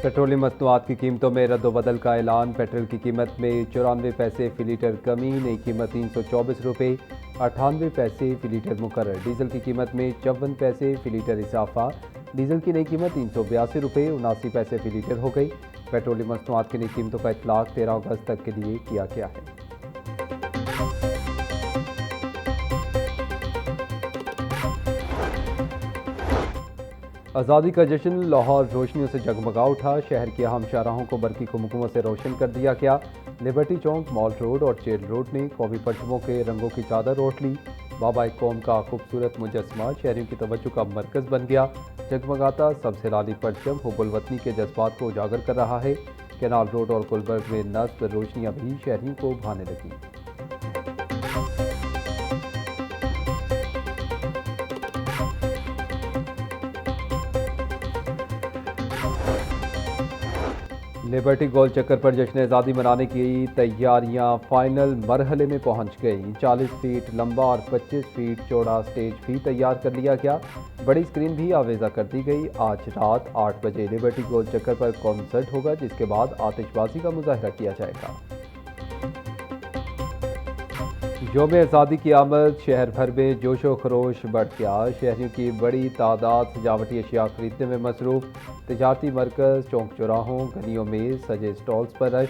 Petroleum मसनूआत की कीमतों में रद्दोबदल का ऐलान। पेट्रोल की कीमत में 94 पैसे फी लीटर कमी, नई कीमत 324 रुपये 98 पैसे फी लीटर मुकर्रर। डीजल की कीमत में 54 पैसे फी लीटर इजाफा। डीजल की नई कीमत 382 रुपये 79 पैसे फी लीटर हो गई। पेट्रोलियम मसनूआत की नई कीमतों का इतलाक 13 अगस्त तक के लिए किया गया है। आज़ादी का जश्न लाहौर रोशनियों से जगमगा उठा। शहर के अहम शाहराहों को बरकी कुमकुमों से रोशन कर दिया गया। लिबर्टी चौक, मॉल रोड और चेल रोड ने कौमी परचमों के रंगों की चादर ओढ़ ली। बाबा कौम का खूबसूरत मुजस्मा शहरियों की तवज्जो का मरकज़ बन गया। जगमगाता सबसे लाली परचम हुब्बुल वतनी के जज्बात को उजागर कर रहा है। कैनाल रोड और गुलबर्ग में नस्ब रोशनियां भी शहरियों को भाने लगी। लिबर्टी गोल चक्कर पर जश्न आज़ादी मनाने की तैयारियां फाइनल मरहले में पहुंच गई। 40 फीट लंबा और 25 फीट चौड़ा स्टेज भी तैयार कर लिया गया। बड़ी स्क्रीन भी आवेजा कर दी गई। आज रात 8 बजे लिबर्टी गोल चक्कर पर कॉन्सर्ट होगा, जिसके बाद आतिशबाजी का मुजाहरा किया जाएगा। यौम आज़ादी की आमद शहर भर में जोशो खरोश बढ़ गया। शहरियों की बड़ी तादाद सजावटी अशिया खरीदने में मसरूफ। तजारती मरकज़, चौक चौराहों, गलियों में सजे स्टॉल्स पर रश।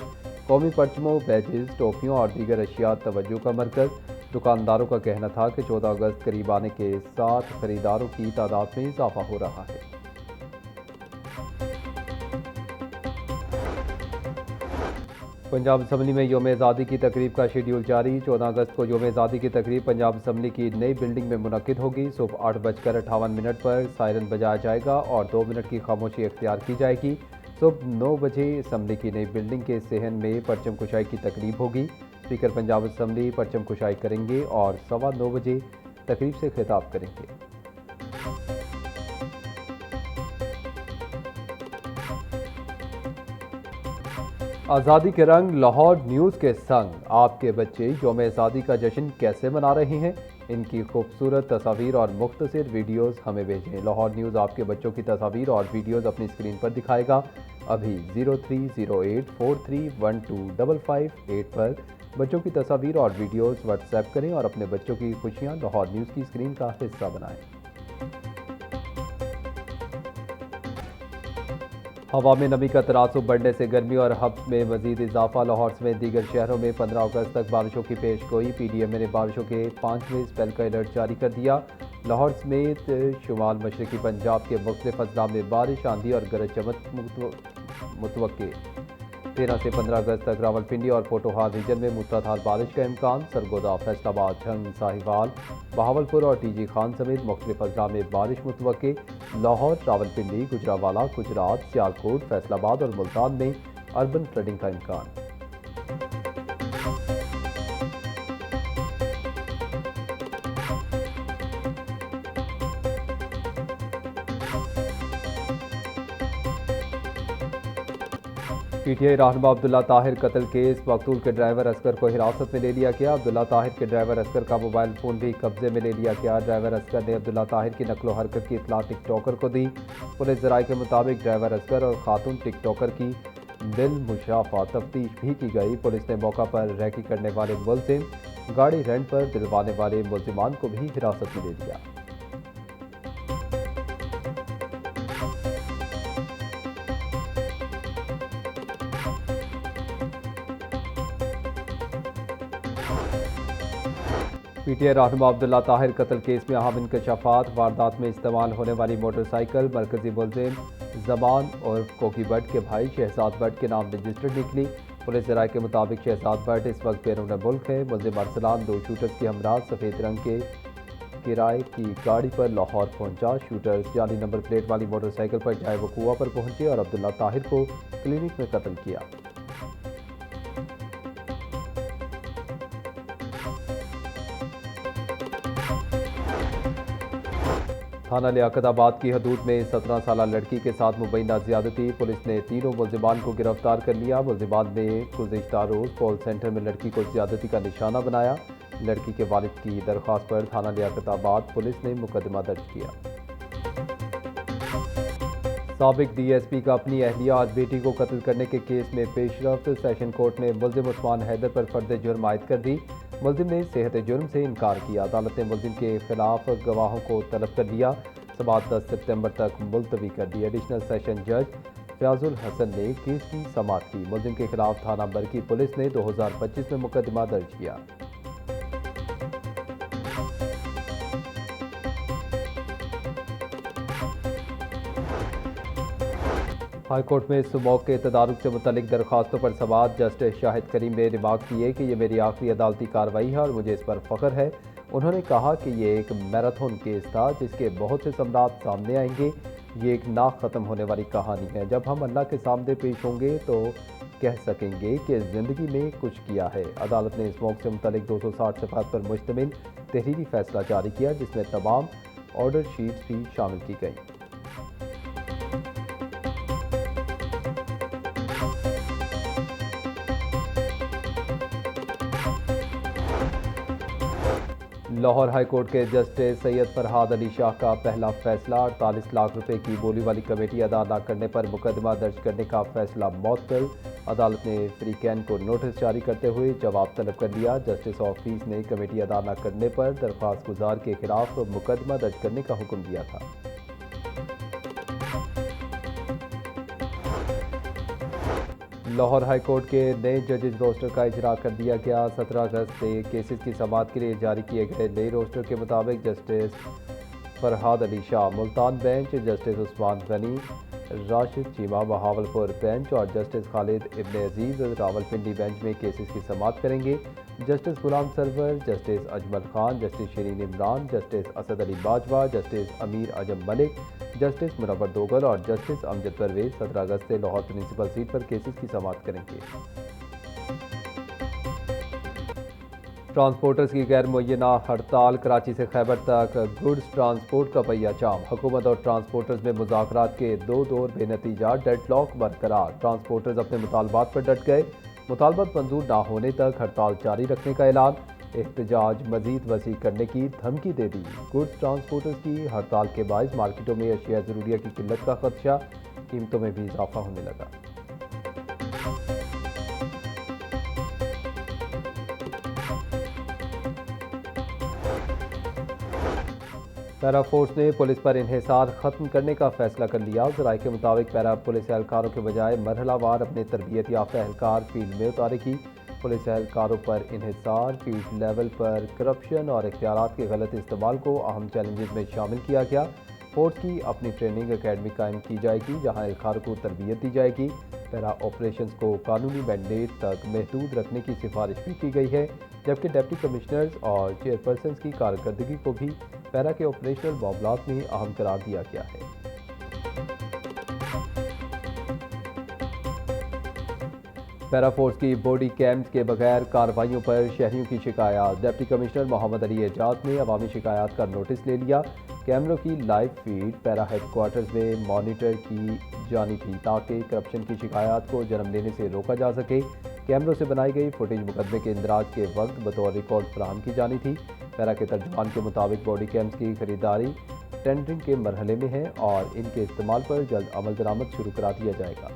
कौमी परचमों, बैजेस, टोपियों और दीगर अशिया तवज्जो का मरकज़। दुकानदारों का कहना था कि 14 अगस्त करीब आने के साथ खरीदारों की तादाद में इजाफा हो रहा है। पंजाब असम्बली में यौम आज़ादी की तकरीब का शेड्यूल जारी। 14 अगस्त को यौम आज़ादी की तकरीब पंजाब असम्बली की नई बिल्डिंग में मुनक्किद होगी। सुबह 8:58 पर सायरन बजाया जाएगा और 2 मिनट की खामोशी इख्तियार की जाएगी। सुबह 9 बजे असम्बली की नई बिल्डिंग के सेहन में परचम कुशाई की तकरीब होगी। स्पीकर पंजाब असम्बली परचम कुशाई करेंगे और 9:15 बजे तकरीब से खिताब करेंगे। आज़ादी के रंग लाहौर न्यूज़ के संग आपके बच्चे यौम आज़ादी का जश्न कैसे मना रहे हैं, इनकी खूबसूरत तस्वीर और मुख्तसर वीडियोस हमें भेजें। लाहौर न्यूज़ आपके बच्चों की तस्वीर और वीडियोस अपनी स्क्रीन पर दिखाएगा। अभी 0308431255 पर बच्चों की तस्वीर और वीडियोस व्हाट्सएप करें और अपने बच्चों की खुशियाँ लाहौर न्यूज़ की स्क्रीन का हिस्सा बनाएं। हवा में नमी का तनासुब बढ़ने से गर्मी और हब्स में मजीद इजाफा। लाहौर समेत दीगर शहरों में 15 अगस्त तक बारिशों की पेश गोई। PDM ने बारिशों के 5वें स्पेल का अलर्ट जारी कर दिया। लाहौर समेत शुमाल मशरकी पंजाब के मुख्तलिफ अजला में बारिश, आंधी और गरज चमक मुतवक्के। 13 से 15 अगस्त तक रावलपिंडी और पोटोहार रीजन में मूसलाधार बारिश का इम्कान। सरगोदा, फैसलाबाद, झंग, साहिवाल, बहावलपुर और TG खान समेत मुख्तलिफ अजला में बारिश मुतवक्के। लाहौर, रावलपिंडी, गुजरावाला, गुजरात, सियालकोट, फैसलाबाद और मुल्तान में अर्बन फ्लडिंग का इम्कान। PTI रहनुमा अब्दुल्ला ताहिर कत्ल केस, मकतूल के ड्राइवर असगर को हिरासत में ले लिया गया। अब्दुल्ला ताहिर के ड्राइवर असगर का मोबाइल फ़ोन भी कब्जे में ले लिया गया। ड्राइवर असगर ने अब्दुल्ला ताहिर की नकलो हरकत की इत्तला टिकटॉकर को दी। पुलिस ज़राए के मुताबिक ड्राइवर असगर और खातून टिकटॉकर की बिलमुशाफा तफ्तीश भी की गई। पुलिस ने मौका पर रैकी करने वाले मुलजिम, गाड़ी रेंट पर दिलवाने वाले मुलजिमान को भी हिरासत में ले लिया। PTI रहनुमा अब्दुल्ला ताहिर कत्ल केस में अहम इंकशाफात। वारदात में इस्तेमाल होने वाली मोटरसाइकिल मरकजी मुलजिम जमान और कोकी भट्ट के भाई शहजाद भट्ट के नाम रजिस्टर्ड निकली। पुलिस ज़राए के मुताबिक शहजाद भट्ट इस वक्त बैरून मुल्क है। मुलजिम अरसलान 2 शूटर्स के हमरा सफ़ेद रंग के किराए की गाड़ी पर लाहौर पहुंचा। शूटर्स जाली नंबर प्लेट वाली मोटरसाइकिल पर जाए वकूआ पर पहुंचे और अब्दुल्ला ताहिर को क्लिनिक में कत्ल किया। थाना लियाकताबाद की हदूद में 17 साला लड़की के साथ मुबैना ज़्यादती। पुलिस ने तीनों मुलजिमान को गिरफ्तार कर लिया। मुलजिमान ने गुज़िश्ता रोज़ कॉल सेंटर में लड़की को ज़्यादती का निशाना बनाया। लड़की के वालिद की दरख्वास्त पर थाना लियाकताबाद पुलिस ने मुकदमा दर्ज किया। साबिक डीएसपी का अपनी अहलिया और बेटी को कत्ल करने के केस में पेशरफ्त। सेशन कोर्ट ने मुल्जिम उस्मान हैदर पर फर्द जुर्म आयद कर दी। मुल्जिम ने सेहत जुर्म से इनकार किया। अदालत ने मुल्जिम के खिलाफ गवाहों को तलब कर लिया। समाअत 10 सितंबर तक मुलतवी कर दी। एडिशनल सेशन जज फयाजुल हसन ने केस की समाअत की। मुल्जिम के खिलाफ थाना बरकी पुलिस ने 2025 में मुकदमा दर्ज किया। हाईकोर्ट में स्मोक के तदारुक से मुतल्लिक दरख्वास्तों पर समाअत। जस्टिस शाहिद करीम ने रिमार्क किए कि यह मेरी आखिरी अदालती कार्रवाई है और मुझे इस पर फख्र है। उन्होंने कहा कि ये एक मैराथन केस था जिसके बहुत से समरात सामने आएंगे। ये एक ना ख़त्म होने वाली कहानी है। जब हम अल्लाह के सामने पेश होंगे तो कह सकेंगे कि ज़िंदगी में कुछ किया है। अदालत ने स्मोक से मुतल्लिक 260 सफ़हात पर मुश्तमिल तहरीरी फैसला जारी किया जिसमें तमाम ऑर्डर शीट्स भी शामिल की गई। लाहौर हाईकोर्ट के जस्टिस सैयद फरहाद अली शाह का पहला फैसला। 48 लाख रुपए की बोली वाली कमेटी अदा न करने पर मुकदमा दर्ज करने का फैसला मअतल। अदालत ने फ्रीकैन को नोटिस जारी करते हुए जवाब तलब कर लिया। जस्टिस ऑफिस ने कमेटी अदा न करने पर दरख्वास्त गुजार के खिलाफ मुकदमा दर्ज करने का हुक्म दिया था। लाहौर हाईकोर्ट के नए जजेज रोस्टर का इजरा कर दिया गया। 17 अगस्त से केसेस की समाअत के लिए जारी किए गए नए रोस्टर के मुताबिक justice Farhad Ali Shah Multan bench, justice Usman Ghani Rashid Cheema Bahawalpur bench और जस्टिस खालिद इब्न अजीज़ रावलपिंडी बेंच में केसेस की समाअत करेंगे। Justice Ghulam Sarwar, justice Ajmal Khan, justice Shireen Imran, justice Asad Ali Bajwa, justice Amir Azam Malik, justice Munawwar दोगल और जस्टिस अमजद परवेज 17 अगस्त से लाहौर प्रिंसिपल सीट पर केसेस की समाअत करेंगे। ट्रांसपोर्टर्स की गैर मुय्यना हड़ताल। कराची से खैबर तक गुड्स ट्रांसपोर्ट का पहिया जाम। हुकूमत और ट्रांसपोर्टर्स में मुज़ाकरात के 2 दौर बेनतीजा। डेडलॉक बरकरार। ट्रांसपोर्टर्स अपने मुतालबात पर डट गए। मुतालबात मंजूर न होने तक हड़ताल जारी रखने का ऐलान। एहतजाज मजीद वसी करने की धमकी दे दी। गुड्स ट्रांसपोर्टर्स की हड़ताल के बायस मार्केटों में अशिया ज़रूरिया की किल्लत का खदशा। कीमतों में भी इजाफा होने लगा। पैरा फोर्स ने पुलिस पर इन्हिसार ख़त्म करने का फैसला कर लिया। ज़राए के मुताबिक पैरा पुलिस एहलकारों के बजाय मरहलावार अपने तरबियत याफ्ता एहलकार फील्ड में उतारेगी। पुलिस एहलकारों पर इन्हिसार, फील्ड लेवल पर करप्शन और इख्तियारात के गलत इस्तेमाल को अहम चैलेंजेस में शामिल किया गया। फोर्स की अपनी ट्रेनिंग अकेडमी कायम की जाएगी जहाँ एहलकारों को तरबियत दी जाएगी। पैरा ऑपरेशंस को कानूनी मैंडेट तक महदूद रखने की सिफारिश भी की गई है, जबकि डिप्टी कमिश्नर्स और चेयरपर्सन की कारकर्दगी को भी पैरा के ऑपरेशनल मामलात में अहम करार दिया गया है। पैरा फोर्स की बॉडी कैंप्स के बगैर कार्रवाइयों पर शहरियों की शिकायत। डिप्टी कमिश्नर मोहम्मद अली एजाज ने अवामी शिकायत का नोटिस ले लिया। कैमरों की लाइव फीड पैरा हेडक्वार्टर्स में मॉनिटर की जानी थी ताकि करप्शन की शिकायत को जन्म लेने से रोका जा सके। कैमरों से बनाई गई फुटेज मुकदमे के इंदराज के वक्त बतौर रिकॉर्ड फराहम की जानी थी। पैरा के तर्जुमान के मुताबिक बॉडी कैम्स की खरीदारी टेंडरिंग के मरहले में है और इनके इस्तेमाल पर जल्द अमल दरामद शुरू करा दिया जाएगा।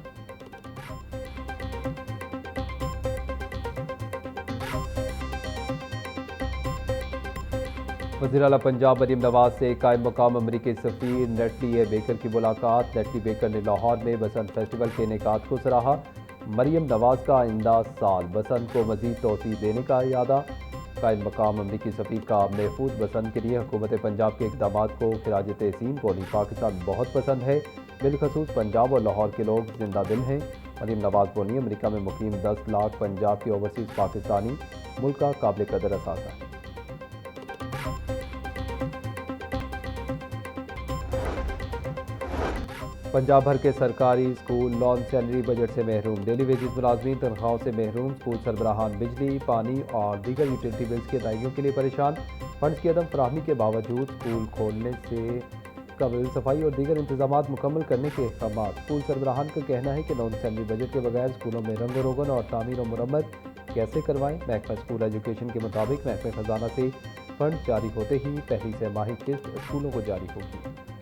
वज़ीर आला पंजाब मरीम नवाज से कायम मकाम अमरीकी सफ़ीर नेटली ए बेकर की मुलाकात। नेटली बेकर ने लाहौर में बसंत फेस्टिवल के इनेकाद को सराहा। मरीम नवाज का आइंदा साल बसंत को मज़ीद तोसी देने का इरादा। कायम मकाम अमरीकी सफ़ीर का महफूज बसंत के लिए हुकूमत पंजाब के इक़दामात को खिराज तहसीन बोली। पाकिस्तान बहुत पसंद है, बिलखसूस पंजाब और लाहौर के लोग जिंदा दिल हैं। मरीम नवाज बोली अमरीका में मुकीम 10 लाख पंजाब के ओवरसीज़ पाकिस्तानी मुल्क का काबिल कदर असासा है। पंजाब भर के सरकारी स्कूल नॉन सैलरी बजट से महरूम। डेली वेजेस मुलाजमीन तनख्वाहों से महरूम। स्कूल सरबराहान बिजली, पानी और दीगर यूटिलिटी बिल्स की अदायगियों के लिए परेशान। फंड्स की अदम फराहमी के बावजूद स्कूल खोलने से कबल सफाई और दीगर इंतजाम मुकम्मल करने के अहकाम। स्कूल सरबराहान का कहना है कि नॉन सैलरी बजट के बगैर स्कूलों में रंग रोगन और तामीर और मुरम्मत कैसे करवाएं। महकमा स्कूल एजुकेशन के मुताबिक महकमा खजाना से फंड जारी होते ही पहली 6 माही किस्त स्कूलों को जारी होगी।